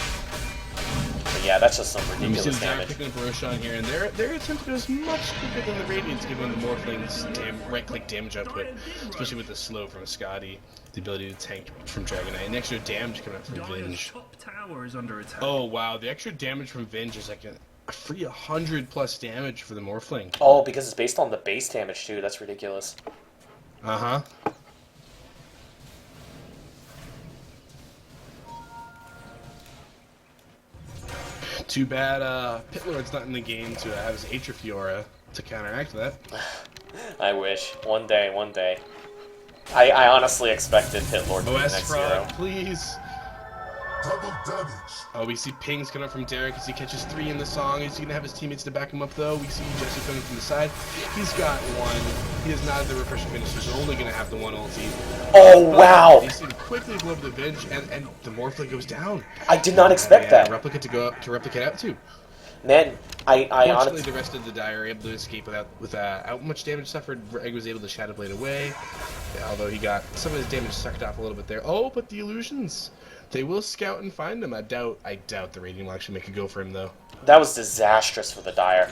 But yeah, that's just some ridiculous damage. Picking up Roshan here, and their attempt is much quicker than the Radiant's, given the Morphling's right-click damage output, especially with the slow from Scotty, the ability to tank from Dragon Knight, and extra damage coming up from Venge. Top tower is under attack. Oh wow, the extra damage from Venge is like a free 100+ damage for the Morphling. Oh, because it's based on the base damage too. That's ridiculous. Uh-huh. Too bad Pit Lord's not in the game to have his Atrophy aura to counteract that. I wish. One day, one day. I honestly expected Pit Lord to be the OS next hero. Frog, please. Double damage. Oh, we see pings coming up from Derek as he catches 3 in the song. Is he gonna have his teammates to back him up though? We see Jesse coming from the side. He's got 1. He does not have the refresher finish. He's only gonna have the 1 ulti. Oh, wow! You see him quickly blow up the Venge, and the Morphling goes down. I did not expect that. Replicate to go up to replicate out to. Man, I Fortunately, honestly... the rest of the Dire are able to escape without much damage suffered. Egg was able to Shadow Blade away, although he got some of his damage sucked off a little bit there. Oh, but the illusions. They will scout and find him. I doubt the Radiant will actually make a go for him, though. That was disastrous for the Dire.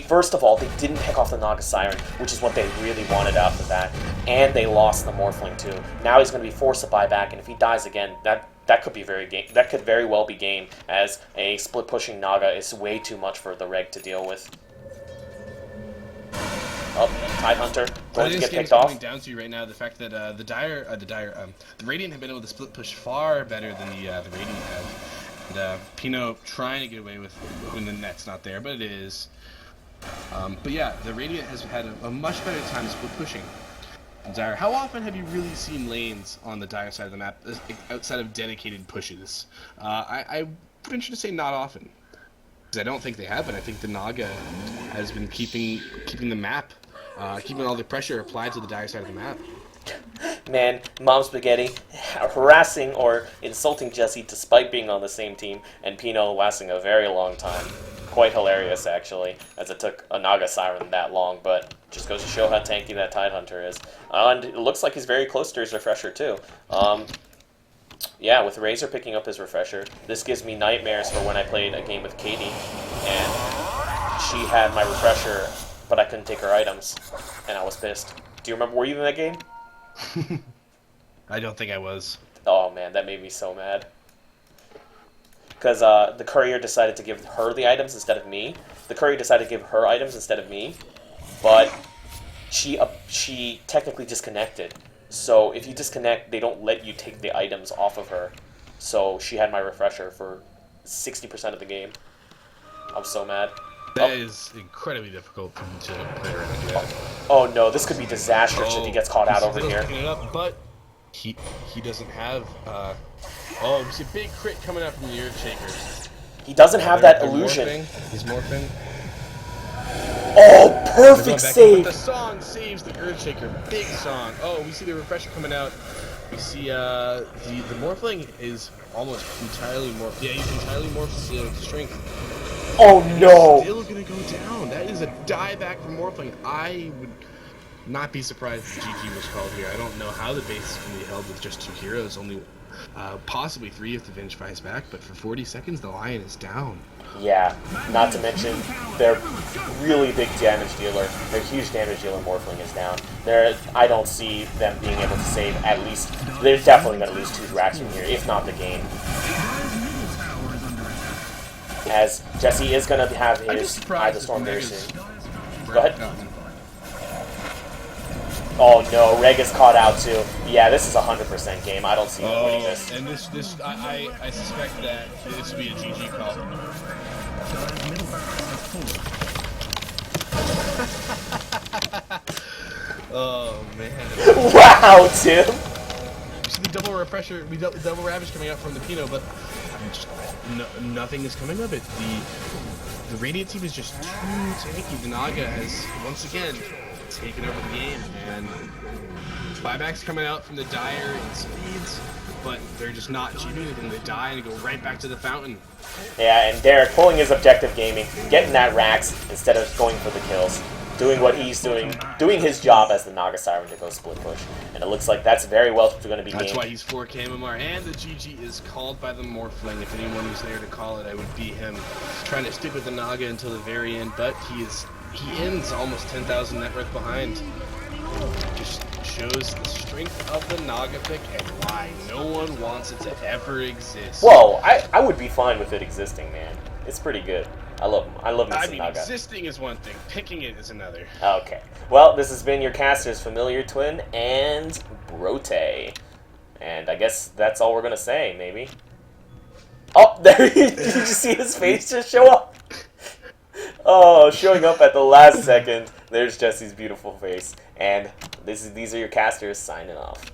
First of all, they didn't pick off the Naga Siren, which is what they really wanted after that. And they lost the Morphling too. Now he's going to be forced to buy back, and if he dies again, that could be that could very well be game, as a split pushing Naga is way too much for the Reg to deal with. Oh, Tidehunter going to get picked off. Coming down to right now the fact that the Radiant have been able to split push far better than the Radiant have. And Pino trying to get away with when the net's not there, but it is. But yeah, the Radiant has had a much better time split pushing. Dire, how often have you really seen lanes on the Dire side of the map outside of dedicated pushes? I venture to say not often. I don't think they have, but I think the Naga has been keeping the map, keeping all the pressure applied to the Dire side of the map. Man, Mom Spaghetti harassing or insulting Jesse despite being on the same team, and Pino lasting a very long time. Quite hilarious, actually, as it took a Naga Siren that long, but just goes to show how tanky that Tidehunter is. And it looks like he's very close to his refresher, too. Yeah, with Razor picking up his refresher, this gives me nightmares for when I played a game with Katie, and she had my refresher, but I couldn't take her items, and I was pissed. Do you remember, were you in that game? I don't think I was. Oh man, that made me so mad. Because the courier decided to give her the items instead of me. The courier decided to give her items instead of me, but she technically disconnected. So if you disconnect, they don't let you take the items off of her. So she had my refresher for 60% of the game. I'm so mad. That is incredibly difficult for him to play around with that. Oh no, this could be disastrous if he gets caught out over here. Picking it up, but he doesn't have. Oh, we see a big crit coming out from the Earthshaker. He doesn't have that illusion. He's morphing. Oh, perfect save! The song saves the Earthshaker. Big song. Oh, we see the refresher coming out. We see the Morphling is almost entirely morphed. Yeah, he's entirely morphed to strength. Oh no! Still gonna go down. That is a dieback from Morphling. I would not be surprised if GG was called here. I don't know how the base can be held with just 2 heroes. Only possibly 3 if the Venge fights back. But for 40 seconds, the Lion is down. Yeah, not to mention their really big damage dealer, their huge damage dealer Morphling is down. I don't see them being able to save at least. They're definitely going to lose 2 Drax from here, if not the game. As Jesse is going to have his Eye of the Storm very soon. Go ahead. Oh no, Reg is caught out too. Yeah, this is a 100% game. I don't see them winning this. And I suspect that this will be a GG call. Oh man. Wow, Tim. We see the double refresher, double ravage coming out from the Pino, but nothing is coming of it. The Radiant team is just too tanky. The Naga has once again taken over the game, and buybacks coming out from the Dire in speeds, but they're just not achieving anything. They die and go right back to the fountain. Yeah, and Derek pulling his objective gaming, getting that Rax instead of going for the kills. doing what he's doing his job as the Naga Siren to go split push. And it looks like that's very well going to be That's gamed. why he's 4K MMR, and the GG is called by the Morphling. If anyone was there to call it, I would be him. Trying to stick with the Naga until the very end, but he ends almost 10,000 net worth behind. Just shows the strength of the Naga pick and why no one wants it to ever exist. Whoa, I would be fine with it existing, man. It's pretty good. I love me I some mean, Naga. existing is one thing, picking it is another. Okay. Well, this has been your casters, FamiliaTwin and BROTE. And I guess that's all we're going to say, maybe. Oh, there did you see his face just show up? Oh, showing up at the last second. There's Jesse's beautiful face. And these are your casters signing off.